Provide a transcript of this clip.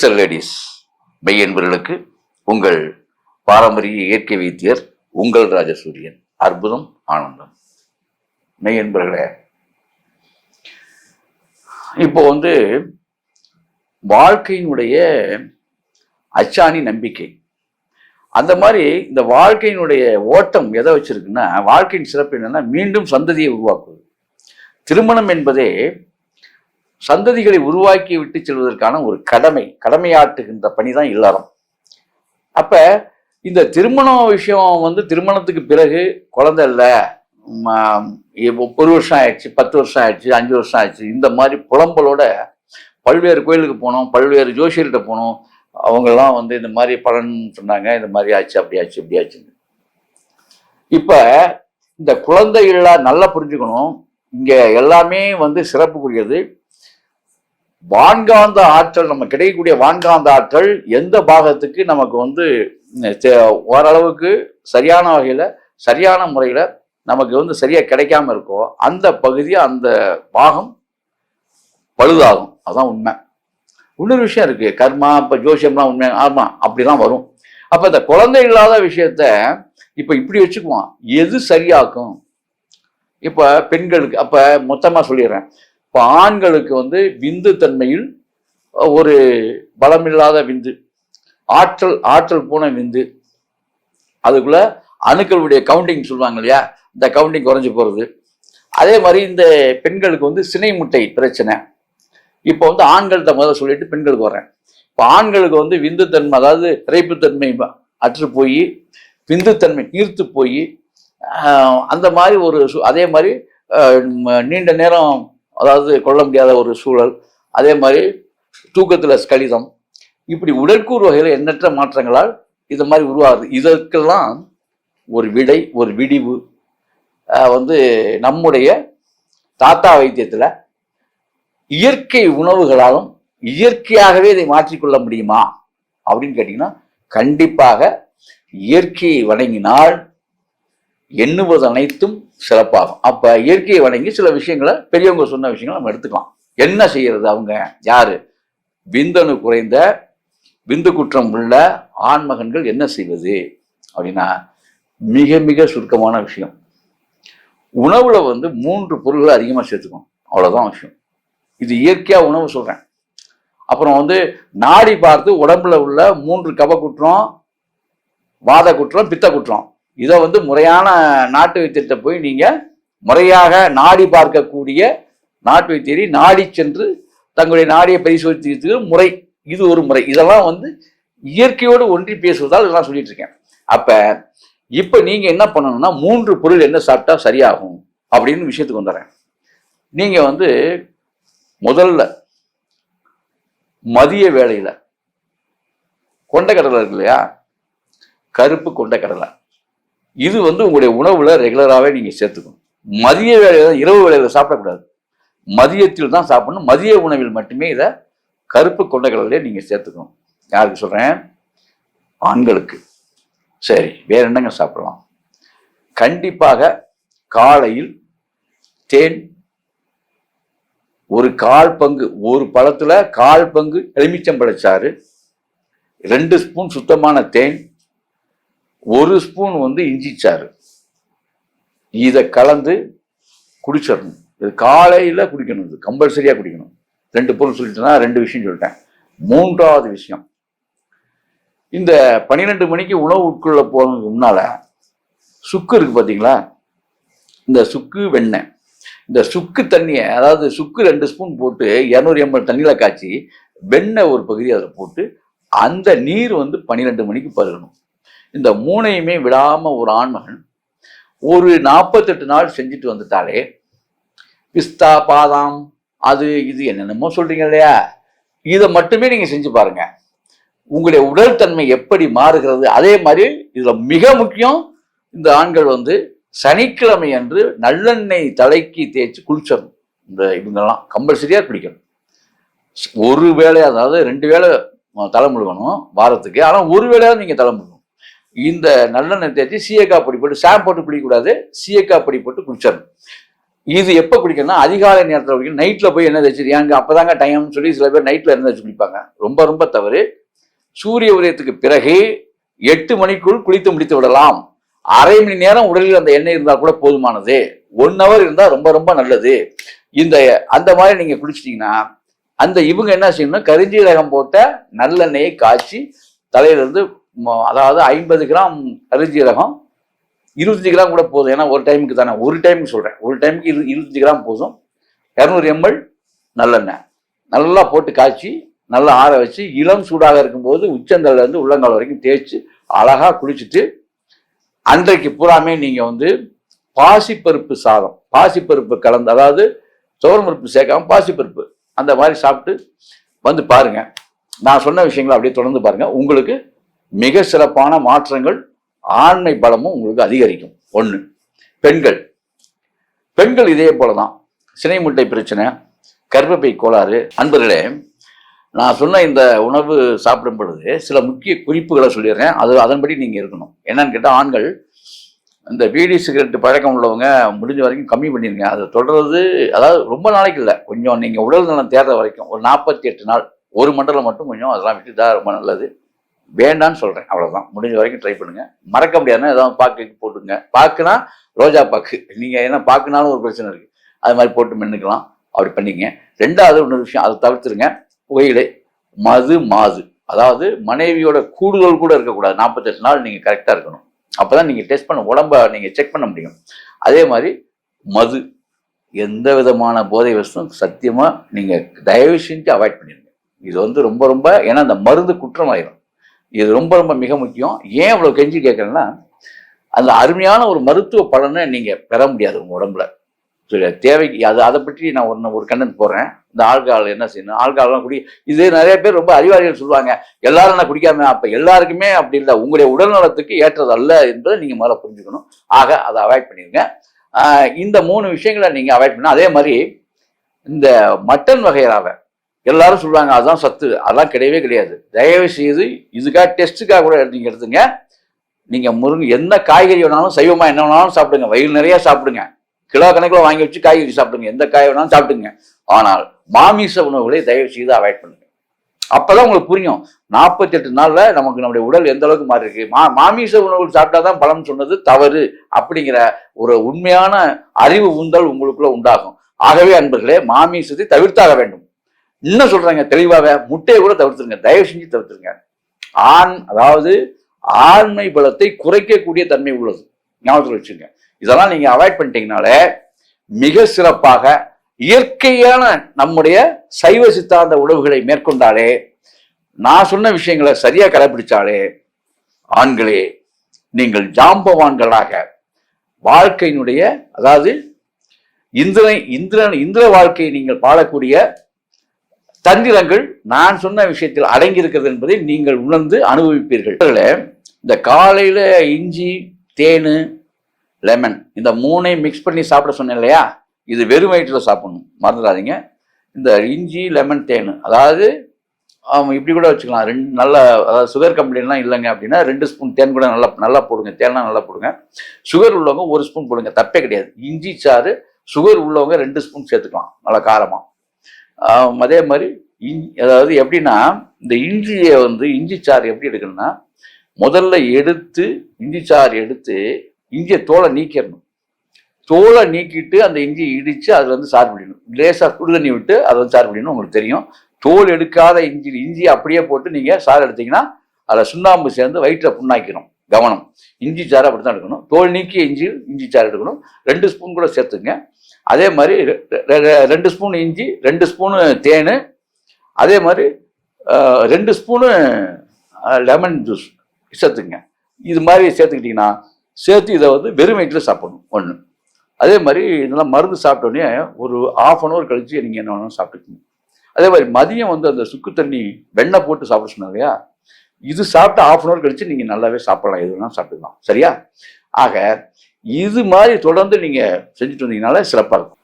Mister ladies மெய் என்பவர்களுக்கு உங்கள் பாரம்பரிய இயற்கை வைத்தியர் உங்கள் ராஜசூரியன். அற்புதம் ஆனந்தம். மெய் என்பவர்களே, இப்போ வாழ்க்கையினுடைய அச்சாணி நம்பிக்கை. அந்த மாதிரி இந்த வாழ்க்கையினுடைய ஓட்டம் எதை வச்சிருக்குன்னா, வாழ்க்கையின் சிறப்பு என்னன்னா மீண்டும் சந்ததியை உருவாக்குவது. திருமணம் என்பதே சந்ததிகளை உருவாக்கி விட்டு செல்வதற்கான ஒரு கடமையாற்றுகின்ற பணிதான் இல்லறம். அப்ப இந்த திருமண விஷயம் திருமணத்துக்கு பிறகு குழந்தை இல்லை, 1 வருஷம் ஆயிடுச்சு, 10 வருஷம் ஆயிடுச்சு, 5 வருஷம் ஆயிடுச்சு, இந்த மாதிரி புலம்பலோட பல்வேறு கோயிலுக்கு போனோம், பல்வேறு ஜோசியர்கிட்ட போனோம். அவங்கெல்லாம் இந்த மாதிரி பலன் சொன்னாங்க, இந்த மாதிரி ஆச்சு, அப்படி ஆச்சு, இப்படி ஆச்சுன்னு. இப்ப இந்த குழந்தைகள்லாம் நல்லா புரிஞ்சுக்கணும். இங்க எல்லாமே சிறப்புக்குரியது. வான்காந்த ஆற்றல், நம்ம கிடைக்கக்கூடிய வான்காந்த ஆற்றல் எந்த பாகத்துக்கு நமக்கு ஓரளவுக்கு சரியான வகையில சரியான முறையில நமக்கு சரியா கிடைக்காம இருக்கோ அந்த பகுதி, அந்த பாகம் பழுதாகும். அதான் உண்மை. இன்னொரு விஷயம் இருக்கு, கர்மா, இப்ப ஜோசியம்லாம் உண்மை, ஆமா அப்படிலாம் வரும். அப்ப இந்த குழந்தை இல்லாத விஷயத்த இப்ப இப்படி வச்சுக்குவான், எது சரியாக்கும்? இப்ப பெண்களுக்கு, அப்ப மொத்தமா சொல்லிடுறேன். இப்போ ஆண்களுக்கு விந்து தன்மையில் ஒரு பலமில்லாத விந்து, ஆற்றல் போன விந்து, அதுக்குள்ள அணுக்களுடைய கவுண்டிங் சொல்லுவாங்க இல்லையா, இந்த கவுண்டிங் குறைஞ்சு போறது. அதே மாதிரி இந்த பெண்களுக்கு சினை முட்டை பிரச்சனை. இப்போ ஆண்கள்கிட்ட முதல்ல சொல்லிட்டு பெண்களுக்கு வரேன். இப்போ ஆண்களுக்கு விந்துத்தன்மை, அதாவது இறைப்புத்தன்மை அற்று போய் விந்துத்தன்மை நீர்த்து போய் அந்த மாதிரி ஒரு அதே மாதிரி நீண்ட நேரம் அதாவது கொள்ள முடியாத ஒரு சூழல், அதே மாதிரி தூக்கத்துல ஸ்கலிதம், இப்படி உடற்கூறு வகையில் எண்ணற்ற மாற்றங்களால் இது மாதிரி உருவாகுது. இதற்கெல்லாம் ஒரு விடை, ஒரு விடிவு நம்முடைய தாத்தா வைத்தியத்துல இயற்கை உணவுகளாலும் இயற்கையாகவே இதை மாற்றிக்கொள்ள முடியுமா அப்படின்னு கேட்டீங்கன்னா, கண்டிப்பாக இயற்கையை வணங்கினால் எண்ணுவது அனைத்தும் சிறப்பாகும். அப்ப இயற்கையை வணங்கி சில விஷயங்களை, பெரியவங்க சொன்ன விஷயங்களை நம்ம எடுத்துக்கலாம். என்ன செய்யறது? அவங்க யாரு? விந்தணு குறைந்த, விந்து குற்றம் உள்ள ஆண்மகன்கள் என்ன செய்வது அப்படின்னா, மிக மிக சுருக்கமான விஷயம். உணவுல 3 பொருள்களை அதிகமா சேர்த்துக்கணும், அவ்வளவுதான் விஷயம். இது இயற்கையா உணவு சொல்றேன். அப்புறம் நாடி பார்த்து உடம்புல உள்ள 3 கப குற்றம், வாத குற்றம், பித்த குற்றம், இதை முறையான நாட்டு வைத்தியத்தை போய் நீங்க முறையாக நாடி பார்க்கக்கூடிய நாட்டு வைத்தியரை நாடி சென்று தங்களுடைய நாடியை பரிசோதித்து முறை, இது ஒரு முறை. இதெல்லாம் இயற்கையோடு ஒன்றி பேசுவதால் இதெல்லாம் சொல்லிட்டு இருக்கேன். இப்ப நீங்க என்ன பண்ணணும்னா, 3 பொருள் என்ன சாப்பிட்டா சரியாகும் அப்படின்னு விஷயத்துக்கு வந்துடுறேன். நீங்க முதல்ல மதிய வேளையில கொண்டைக்கடலை இருக்கு இல்லையா, கருப்பு கொண்டைக்கடலை, இது உங்களுடைய உணவுல ரெகுலராகவே நீங்க சேர்த்துக்கணும். மதிய வேலையில, இரவு வேலையில சாப்பிடக்கூடாது, மதியத்தில் தான் சாப்பிடணும். மதிய உணவில் மட்டுமே இதை கருப்பு கொண்டைக்கடலையே நீங்க சேர்த்துக்கணும். யாருக்கு சொல்றேன்? ஆண்களுக்கு. சரி, வேற என்னங்க சாப்பிடலாம்? கண்டிப்பாக காலையில் தேன், ஒரு 1/4 பங்கு, ஒரு பழத்துல 1/4 பங்கு எலுமிச்சம்பழச்சாறு, 2 ஸ்பூன் சுத்தமான தேன், 1 ஸ்பூன் இஞ்சி சாறு, இதை கலந்து குடிச்சிடணும். இது காலையில குடிக்கணும், இது கம்பல்சரியா குடிக்கணும். 2 பொருள் சொல்லிட்டேன்னா 2 விஷயம் சொல்லிட்டேன். 3வது விஷயம், இந்த 12 மணிக்கு உணவு உட்கொள்ள போறதுக்கு முன்னால சுக்கு இருக்கு பாத்தீங்களா, இந்த சுக்கு வெண்ணெய், இந்த சுக்கு தண்ணியை, அதாவது சுக்கு 2 ஸ்பூன் போட்டு 200 ml தண்ணியில காய்ச்சி வெண்ணெய் ஒரு பகுதி அதில் போட்டு அந்த நீர் 12 மணிக்கு பருகணும். இந்த 3ஐயுமே விடாம ஒரு ஆண்மகன் ஒரு 48 நாள் செஞ்சுட்டு வந்துட்டாலே, பிஸ்தா, பாதாம், அது இது என்னென்னமோ சொல்றீங்க இல்லையா, இதை மட்டுமே நீங்க செஞ்சு பாருங்க, உங்களுடைய உடல் தன்மை எப்படி மாறுகிறது. அதே மாதிரி இதுல மிக முக்கியம், இந்த ஆண்கள் சனிக்கிழமை அன்று நல்லெண்ணெய் தலைக்கு தேய்ச்சி குளிச்சிடணும். இவங்கெல்லாம் கம்பல்சரியா குடிக்கணும். ஒரு வேளை, அதாவது 2 வேளை தலை முழுகணும் வாரத்துக்கு, ஆனா ஒரு வேளையாவது நீங்க தலை முழுகணும். இந்த நல்லெண்ணெய் தேய்ச்சி சீயக்காய் பொடி போட்டு, ஷாம்பு போட்டு குளிக்கக்கூடாது, சீயக்காய் பொடி போட்டு குளிச்சிடணும். இது எப்போ குடிக்கணும்னா அதிகாலை நேரத்தில் குடிக்கணும். நைட்டில் போய் என்ன வச்சுருக்காங்க அப்போதாங்க டைம்னு சொல்லி சில பேர் நைட்டில் இருந்து வச்சு குடிப்பாங்க. ரொம்ப ரொம்ப தவறு. சூரிய உதயத்துக்கு பிறகு 8 மணிக்குள் குளித்து முடித்து விடலாம். அரை மணி நேரம் உடலில் அந்த எண்ணெய் இருந்தால் கூட போதுமானது. 1 hour இருந்தால் ரொம்ப ரொம்ப நல்லது. அந்த மாதிரி நீங்கள் குடிச்சிட்டிங்கன்னா இவங்க என்ன செய்யணும்னா கரிஞ்சீரகம் போட்ட நல்லெண்ணெயை காய்ச்சி தலையிலிருந்து, அதாவது 50 கிராம் கரிஞ்சீரகம், 25 கிராம் கூட போதும். ஏன்னா ஒரு டைமுக்கு தானே, ஒரு டைமுக்கு சொல்கிறேன், ஒரு டைமுக்கு 25 கிராம் போதும். 200 ml நல்லெண்ணெய் நல்லா போட்டு காய்ச்சி நல்லா ஆற வச்சு இளம் சூடாக இருக்கும்போது உச்சந்தலையிலேருந்து உள்ளங்கால் வரைக்கும் தேய்ச்சி அழகாக குளிச்சுட்டு அன்றைக்கு பூராமே நீங்கள் பாசிப்பருப்பு சாதம், பாசிப்பருப்பு கலந்து, அதாவது துவரம்பருப்பு சேர்க்காம பாசிப்பருப்பு அந்த மாதிரி சாப்பிட்டு பாருங்க. நான் சொன்ன விஷயங்களை அப்படியே தொடர்ந்து பாருங்க. உங்களுக்கு மிக சிறப்பான மாற்றங்கள், ஆண்மை பலமும் உங்களுக்கு அதிகரிக்கும். 1. பெண்கள் இதே போலதான் சினை முட்டை பிரச்சனை, கர்ப்பப்பை கோளாறு. அன்பர்களே, நான் சொன்ன இந்த உணவு சாப்பிடும் பொழுது சில முக்கிய குறிப்புகளை சொல்லிடுறேன். அதன்படி நீங்க இருக்கணும். என்னன்னு கேட்டால், ஆண்கள் இந்த பீடி சிகரெட் பழக்கம் உள்ளவங்க முடிஞ்ச வரைக்கும் கம்மி பண்ணிருங்க. அதை தொடர்றது, அதாவது ரொம்ப நாளைக்கு இல்லை, கொஞ்சம் நீங்க உடல் நலம் தேர்ற வரைக்கும் ஒரு 48 நாள், ஒரு மண்டலம் மட்டும் கொஞ்சம் அதெல்லாம் விட்டுட்டா ரொம்ப நல்லது. வேண்டான்னு சொல்றேன், அவ்வளவுதான். முடிஞ்ச வரைக்கும் ட்ரை பண்ணுங்க. மறக்க முடியாதுன்னா ஏதாவது பாக்கு போட்டுங்க. பாக்குனா ரோஜா பாக்கு, நீங்க என்ன பாக்குனாலும் ஒரு பிரச்சனை இருக்கு, அது மாதிரி போட்டு மென்னுக்கலாம். அப்படி பண்ணிங்க. 2வது இன்னொரு விஷயம், அதை தவிர்த்துருங்க. புகையிலை, மாது, அதாவது மனைவியோட கூடுதல் கூட இருக்கக்கூடாது. 48 நாள் நீங்க கரெக்டா இருக்கணும். அப்பதான் நீங்க டெஸ்ட் பண்ண, உடம்ப நீங்க செக் பண்ண முடியும். அதே மாதிரி மது, எந்த விதமான போதை வஸ்தும் சத்தியமா நீங்க தயவு செஞ்சு அவாய்ட் பண்ணிடுங்க. இது ரொம்ப ரொம்ப, ஏன்னா அந்த மருந்து குற்றமாயிரும். இது ரொம்ப ரொம்ப மிக முக்கியம். ஏன் இவ்வளவு கெஞ்சி கேட்கறேன்னா, அந்த அருமையான ஒரு மருத்துவ பலனை நீங்க பெற முடியாது உங்க உடம்புல. தேவைக்கு அதை பற்றி நான் ஒரு கண்டென்ட் போடுறேன். இந்த ஆல்கஹால் என்ன செய்யணும், ஆல்கஹால்லாம் இது நிறைய பேர் ரொம்ப அறிவாளிகள் சொல்லுவாங்க, எல்லாரும் நான் குடிக்காம. அப்ப எல்லாருக்குமே அப்படி இல்லை, உங்களுடைய உடல் நலத்துக்கு ஏற்றது அல்ல என்பதை நீங்க முதல்ல புரிஞ்சுக்கணும். ஆக அதை அவாய்ட் பண்ணிடுங்க. இந்த 3 விஷயங்களை நீங்க அவாய்ட் பண்ண. அதே மாதிரி இந்த மட்டன் வகையறாவை எல்லாரும் சொல்லுவாங்க அதுதான் சத்து, அதெல்லாம் கிடையவே கிடையாது. தயவு செய்து இதுக்காக டெஸ்ட்டுக்காக கூட நீங்க எடுத்துங்க. நீங்க எந்த காய்கறி வேணாலும், சைவமா என்ன வேணாலும் சாப்பிடுங்க, வயிறு நிறைய சாப்பிடுங்க, கிலோ கணக்கில் வாங்கி வச்சு காய்கறி சாப்பிடுங்க, எந்த காய் வேணாலும் சாப்பிடுங்க. ஆனால் மாமிச உணவுகளை தயவு செய்து அவாய்ட் பண்ணுங்க. அப்பதான் உங்களுக்கு புரியும் 48 நாள்ல நமக்கு நம்முடைய உடல் எந்த அளவுக்கு மாறி இருக்கு. மாமிச உணவுகள் சாப்பிட்டாதான் பலம் சொன்னது தவறு அப்படிங்கிற ஒரு உண்மையான அறிவு ஊந்தல் உங்களுக்குள்ள உண்டாகும். ஆகவே அன்பர்களே, மாமிசத்தை தவிர்த்தாக வேண்டும். இன்னும் சொல்றாங்க தெளிவாக, முட்டையை கூட தவிர்த்துருங்க, தயவு செஞ்சு தவிர்த்துருங்க. அதாவது ஆண்மை பலத்தை குறைக்கக்கூடிய தன்மை உள்ளது, ஞாபகத்தில் வச்சுங்க. இதெல்லாம் நீங்க அவாய்ட் பண்ணிட்டீங்கனாலே மிக சிறப்பாக இயற்கையான நம்முடைய சைவ சித்தாந்த உணவுகளை மேற்கொண்டாலே, நான் சொன்ன விஷயங்களை சரியா கடைபிடிச்சாலே, ஆண்களே நீங்கள் ஜாம்பவான்களாக வாழ்க்கையினுடைய, அதாவது இந்திர வாழ்க்கையை நீங்கள் பாடக்கூடிய தந்திரங்கள் நான் சொன்ன விஷயத்தில் அடங்கி இருக்கிறது என்பதை நீங்கள் உணர்ந்து அனுபவிப்பீர்கள். இந்த காலையில இஞ்சி, தேனு, லெமன் இந்த 3ஐயும் மிக்ஸ் பண்ணி சாப்பிட சொன்னேன் இல்லையா, இது வெறும் வயிற்றில் சாப்பிடணும், மறந்துடாதீங்க. இந்த இஞ்சி, லெமன், தேனு, அதாவது இப்படி கூட வச்சுக்கலாம். 2 நல்ல, அதாவது சுகர் கம்ப்ளைண்ட்லாம் இல்லைங்க அப்படின்னா 2 ஸ்பூன் தேன் கூட நல்லா போடுங்க. தேன்லாம் நல்லா போடுங்க. சுகர் உள்ளவங்க 1 ஸ்பூன் போடுங்க, தப்பே கிடையாது. இஞ்சி சாறு, சுகர் உள்ளவங்க 2 ஸ்பூன் சேர்த்துக்கலாம், நல்லா காரமா. அதே மாதிரி அதாவது எப்படின்னா, இந்த இஞ்சி சாறு எப்படி எடுக்கணும்னா, முதல்ல இஞ்சி சாறு எடுத்து இஞ்சியை தோலை நீக்கிடணும். தோலை நீக்கிட்டு அந்த இஞ்சி இடிச்சு அதுல சாறு பிடிக்கணும். லேசா சுடுதண்ணி விட்டு அதை சாறு பிடிக்கணும். உங்களுக்கு தெரியும், தோல் எடுக்காத இஞ்சி அப்படியே போட்டு நீங்க சாறு எடுத்தீங்கன்னா அதில் சுண்ணாம்பு சேர்ந்து வயிற்றை புண்ணாக்கிடும். கவனம், இஞ்சி சாறு அப்படித்தான் எடுக்கணும். தோல் நீக்கிய இஞ்சி சாறு எடுக்கணும். 2 ஸ்பூன் கூட சேர்த்துங்க. அதே மாதிரி 2 ஸ்பூன் இஞ்சி, 2 ஸ்பூனு தேனு, அதே மாதிரி 2 ஸ்பூனு லெமன் ஜூஸ் சேர்த்துங்க. இது மாதிரி சேர்த்துக்கிட்டீங்கன்னா, சேர்த்து இதை வெறும் வயிற்றில் சாப்பிடணும் 1. அதே மாதிரி இதெல்லாம் மருந்து சாப்பிட்டோடனே ஒரு 1/2 hour கழிச்சு நீங்கள் என்ன வேணாலும் சாப்பிட்டுக்கணும். அதே மாதிரி மதியம் அந்த சுக்கு தண்ணி வெண்ணெய் போட்டு சாப்பிட சொன்னாங்க இல்லையா, இது சாப்பிட்டு 1/2 hour கழிச்சு நீங்கள் நல்லாவே சாப்பிடலாம், எது வேணாலும் சாப்பிட்டுக்கலாம். சரியா? ஆக இது மாதிரி தொடர்ந்து நீங்கள் செஞ்சுட்டு வந்தீங்கனால சிறப்பாக இருக்கும்.